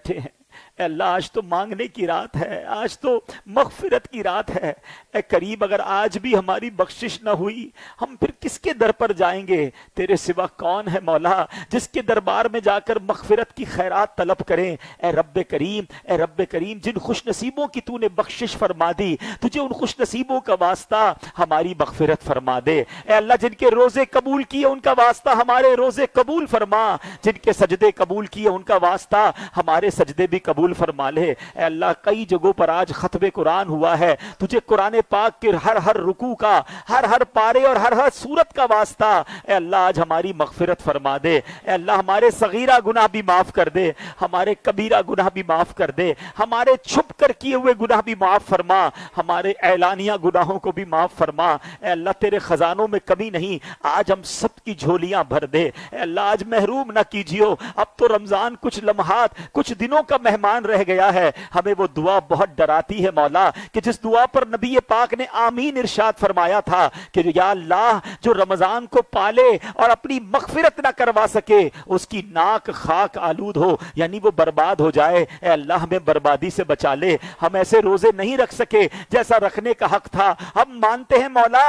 اٹھے ہیں، اے اللہ آج تو مانگنے کی رات ہے، آج تو مغفرت کی رات ہے۔ اے کریم اگر آج بھی ہماری بخشش نہ ہوئی ہم پھر کس کے در پر جائیں گے؟ تیرے سوا کون ہے مولا جس کے دربار میں جا کر مغفرت کی خیرات طلب کریں؟ اے رب کریم، اے رب کریم، جن خوش نصیبوں کی تو نے بخشش فرما دی، تجھے ان خوش نصیبوں کا واسطہ ہماری مغفرت فرما دے۔ اے اللہ جن کے روزے قبول کیے ان کا واسطہ ہمارے روزے قبول فرما، جن کے سجدے قبول کیے ان کا واسطہ ہمارے سجدے بھی قبول فرما لے۔ اے اللہ کئی جگہوں پر آج ختم قرآن ہوا ہے، تجھے قرآن پاک کے ہر رکوع کا، ہر پارے اور ہر سورت کا واسطہ اے اللہ آج ہماری مغفرت فرما دے۔ اے اللہ ہمارے صغیرہ گناہ بھی معاف کر دے، ہمارے کبیرہ گناہ بھی معاف کر دے، ہمارے چھپ کر کیے ہوئے گناہ بھی معاف فرما، ہمارے اعلانیہ گناہوں کو بھی معاف فرما۔ اے اللہ تیرے خزانوں میں کمی نہیں، آج ہم سب کی جھولیاں بھر دے۔ اے اللہ آج محروم نہ کیجیو، اب تو رمضان کچھ لمحات کچھ دنوں کا مہمان رہ گیا ہے، ہمیں وہ دعا بہت ڈراتی ہے مولا کہ جس دعا پر نبی پاک نے آمین ارشاد فرمایا تھا کہ یا اللہ جو رمضان کو پالے اور اپنی مغفرت نہ کروا سکے اس کی ناک خاک آلود ہو، یعنی وہ برباد ہو جائے۔ اے اللہ ہمیں بربادی سے بچا لے، ہم ایسے روزے نہیں رکھ سکے جیسا رکھنے کا حق تھا، ہم مانتے ہیں مولا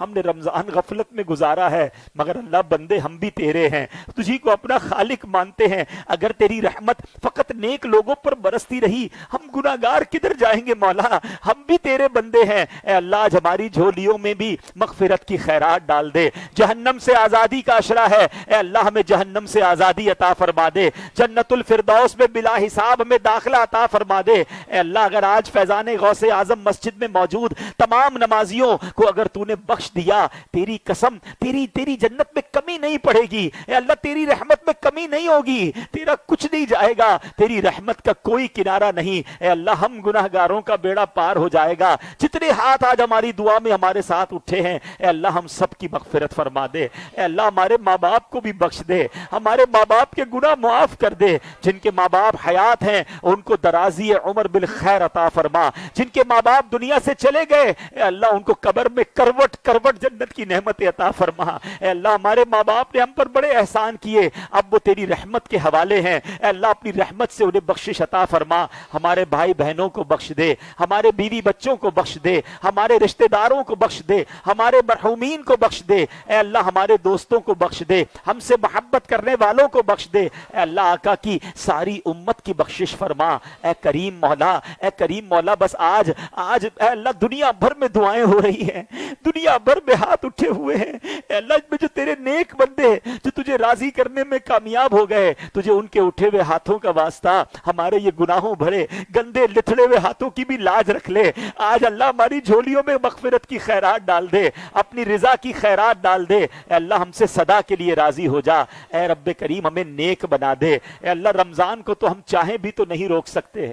ہم نے رمضان غفلت میں گزارا ہے، مگر اللہ بندے ہم بھی تیرے ہیں، تجھی کو اپنا خالق مانتے ہیں، اگر تیری رحمت فقط نیک لوگوں پر برستی رہی ہم گناہگار کدھر جائیں گے مولا؟ ہم بھی تیرے بندے ہیں۔ اے اللہ آج ہماری جھولیوں میں بھی مغفرت کی خیرات ڈال دے، جہنم سے آزادی کا اشرا ہے، اے اللہ ہمیں جہنم سے آزادی عطا فرما دے، جنت الفردوس میں بلا حساب ہمیں داخلہ عطا فرما دے۔ اے اللہ اگر آج فیضان غوث اعظم مسجد میں موجود تمام نمازیوں کو اگر تو نے بخش دیا، تیری قسم تیری جنت میں کمی نہیں پڑے گی، اے اللہ تیری رحمت میں کمی نہیں ہوگی، تیرا کچھ نہیں جائے گا، تیری رحمت کا کوئی کنارہ نہیں۔ اے اللہ ہم گناہگاروں کا بیڑا پار ہو جائے گا، جتنے ہاتھ آج ہماری دعا میں ہمارے ساتھ اٹھے ہیں اے اللہ ہم سب کی مغفرت فرما دے۔ اے اللہ ہمارے ماں باپ کو بھی بخش دے، ہمارے ماں باپ کے گناہ معاف کر دے، جن کے ماں باپ حیات ہیں ان کو درازی عمر بالخیر عطا فرما، جن کے ماں باپ دنیا سے چلے گئے اے اللہ ان کو قبر میں کروٹ جنت کی نعمت عطا فرما۔ اے اللہ ہمارے ماں باپ نے ہم پر بڑے احسان کیے، اب وہ تیری رحمت کے حوالے ہیں، اے اللہ اپنی رحمت سے انہیں بخشش عطا فرما، ہمارے بھائی بہنوں کو بخش دے، ہمارے بیوی بچوں کو بخش دے، ہمارے رشتہ داروں کو بخش دے، ہمارے مرحومین کو بخش دے، اے اللہ ہمارے دوستوں کو بخش دے، ہم سے محبت کرنے والوں کو بخش دے، اے اللہ آقا کی ساری امت کی بخشش فرما۔ اے کریم مولا، اے کریم مولا بس آج اے اللہ دنیا بھر میں دعائیں ہو رہی ہیں، دنیا بھر میں ہاتھ اٹھے ہوئے ہیں، اے اللہ میں جو تیرے نیک بندے جو تجھے راضی کرنے میں کامیاب ہو گئے، تجھے ان کے اٹھے ہوئے ہاتھوں کا واسطہ ہمارے یہ گناہوں بھرے گندے لتھڑے ہوئے ہاتھوں کی بھی لاج رکھ لے۔ آج اللہ ہماری جھولیوں میں مغفرت کی خیرات ڈال دے، اپنی رضا کی خیرات ڈال دے، اے اللہ ہم سے صدا کے لیے راضی ہو جا، اے رب کریم ہمیں نیک بنا دے۔ اے اللہ رمضان کو تو ہم چاہیں بھی تو نہیں روک سکتے،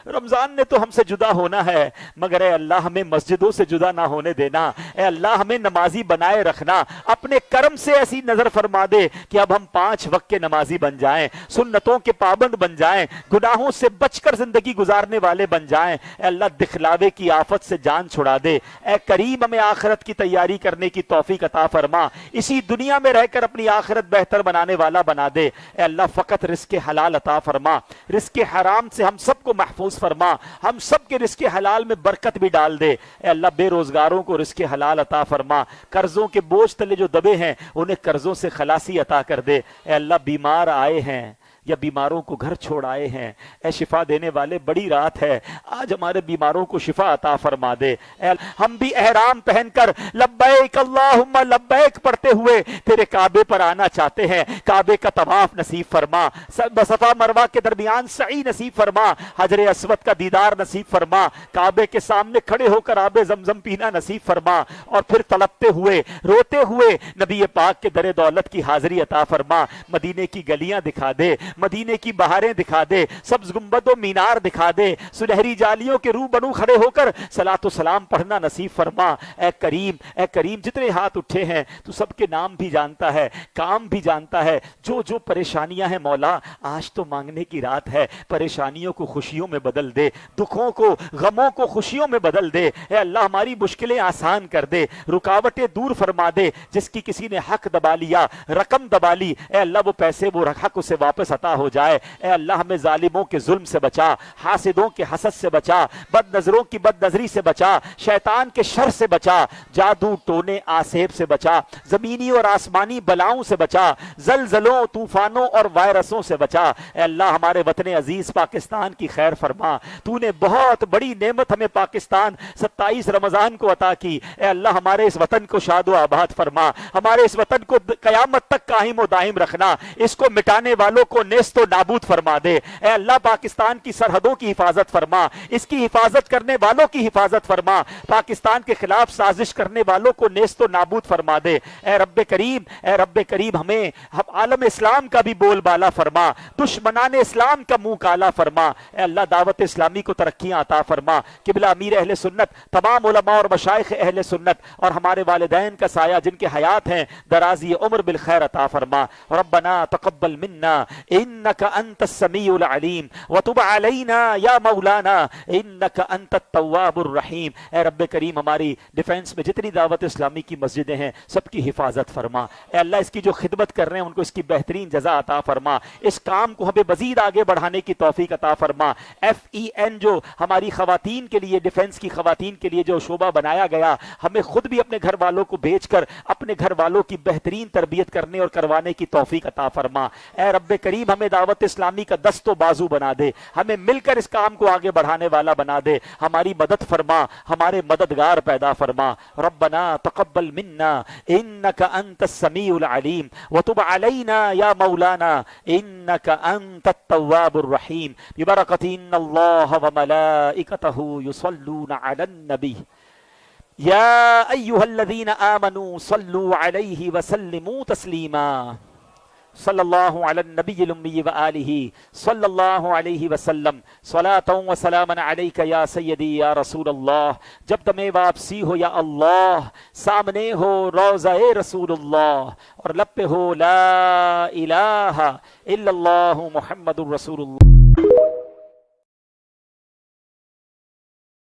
رمضان نے تو ہم سے جدا ہونا ہے، مگر اے اللہ ہمیں مسجدوں سے جدا نہ ہونے دینا، اے اللہ ہمیں نمازی بنائے رکھنا، اپنے کرم سے ایسی نظر فرما دے کہ اب ہم 5 وقت کے نمازی بن جائیں، سنتوں کے پابند بن جائیں، گناہوں سے بچ کر زندگی گزارنے والے بن جائیں، اے اللہ دکھلاوے کی آفت سے جان چھڑا دے، اے کریم ہمیں آخرت کی تیاری کرنے کی توفیق عطا فرما، اسی دنیا میں رہ کر اپنی آخرت بہتر بنانے والا بنا دے، اے اللہ فقط رزق حلال عطا فرما، رزق حرام سے ہم سب کو محفوظ فرما، ہم سب کے رزق حلال میں برکت بھی ڈال دے، اے اللہ بے روزگاروں کو رزق حلال عطا فرما، قرضوں کے بوجھ تلے جو دبے ہیں انہیں قرضوں سے خلاصی عطا کر دے، اے اللہ بیمار آئے ہیں یا بیماروں کو گھر چھوڑ آئے ہیں، اے شفا دینے والے بڑی رات ہے، آج ہمارے بیماروں کو شفا عطا فرما دے، اے ہم بھی احرام پہن کر لبیک اللہم لبیک پڑھتے ہوئے تیرے کعبے پر آنا چاہتے ہیں، کعبے کا طواف نصیب فرما، صفا مروہ کے درمیان سعی نصیب فرما، حجر اسود کا دیدار نصیب فرما، کعبے کے سامنے کھڑے ہو کر آب زمزم پینا نصیب فرما، اور پھر تڑپتے ہوئے روتے ہوئے نبی پاک کے در دولت کی حاضری عطا فرما، مدینے کی گلیاں دکھا دے، مدینے کی بہاریں دکھا دے، سبز گنبد و مینار دکھا دے، سنہری جالیوں کے روبنو کھڑے ہو کر صلاۃ و سلام پڑھنا نصیب فرما، اے کریم جتنے ہاتھ اٹھے ہیں تو سب کے نام بھی جانتا ہے، کام بھی جانتا ہے، جو پریشانیاں ہیں مولا آج تو مانگنے کی رات ہے، پریشانیوں کو خوشیوں میں بدل دے، دکھوں کو غموں کو خوشیوں میں بدل دے، اے اللہ ہماری مشکلیں آسان کر دے، رکاوٹیں دور فرما دے، جس کی کسی نے حق دبا لیا، رقم دبا لی، اے اللہ وہ پیسے وہ حق اسے واپس عطا ہو جائے۔ اے اللہ ہمیں ظالموں کے ظلم سے بچا، حاسدوں کے حسد سے بچا، بد نظروں کی بد نظری سے بچا، شیطان کے شر سے بچا، جادو ٹونے آسیب سے بچا، زمینی اور آسمانی بلاؤں سے بچا، زلزلوں طوفانوں اور وائرسوں سے بچا۔ اے اللہ ہمارے وطن عزیز پاکستان کی خیر فرما، تو نے بہت بڑی نعمت ہمیں پاکستان 27 رمضان کو عطا کی۔ اے اللہ ہمارے اس وطن کو شاد و آباد فرما، ہمارے اس وطن کو قیامت تک قائم و دائم رکھنا، اس کو مٹانے والوں کو نیست و نابود فرما دے۔ اے اللہ پاکستان کی سرحدوں کی حفاظت فرما، اس کی حفاظت کرنے والوں کی حفاظت فرما، پاکستان کے خلاف سازش کرنے والوں کو نیست و نابود فرما دے۔ اے رب کریم، اے رب کریم ہمیں عالم اسلام کا بھی بول بالا فرما، دشمنان اسلام کا منہ کالا فرما۔ اے اللہ دعوت اسلامی کو ترقیاں عطا فرما، قبلہ امیر اہل سنت، تمام علماء اور مشائخ اہل سنت اور ہمارے والدین کا سایہ جن کے حیات ہیں درازی عمر بالخیر عطا فرما۔ ربنا تقبل منا انک انت السمیع العلیم وتب علینا یا مولانا انک انت التواب الرحیم۔ اے رب کریم ہماری ڈیفنس میں جتنی دعوت اسلامی کی مسجدیں ہیں سب کی حفاظت فرما۔ اے اللہ اس کی جو خدمت کر رہے ہیں ان کو اس کی بہترین جزا عطا فرما، اس کام کو ہمیں مزید آگے بڑھانے کی توفیق عطا فرما۔ FEN جو ہماری خواتین کے لیے، ڈیفنس کی خواتین کے لیے جو شعبہ بنایا گیا، ہمیں خود بھی اپنے گھر والوں کو بھیج کر اپنے گھر والوں کی بہترین تربیت کرنے اور کروانے کی توفیق عطا فرما۔ اے رب کریم ہمیں دعوت اسلامی کا دست و بازو بنا دے، ہمیں مل کر اس کام کو آگے بڑھانے والا بنا دے، ہماری مدد فرما، ہمارے مددگار پیدا فرما۔ ربنا تقبل منا انک انت السمیع العلیم وتب علینا یا مولانا انک انت التواب الرحیم ببرکۃ ان اللہ وملائکتہ یصلون علی النبی یا ایھا الذین آمنوا صلوا علیہ وسلموا تسلیما صلی اللہ علی النبی الامی وآلہ صلی اللہ علیہ وسلم صلاۃ و سلام علیک یا سیدی یا رسول اللہ۔ جب دم واپسی ہو یا اللہ، سامنے ہو روضہ رسول اللہ اور لب پہ ہو لا الہ الا اللہ محمد الرسول اللہ۔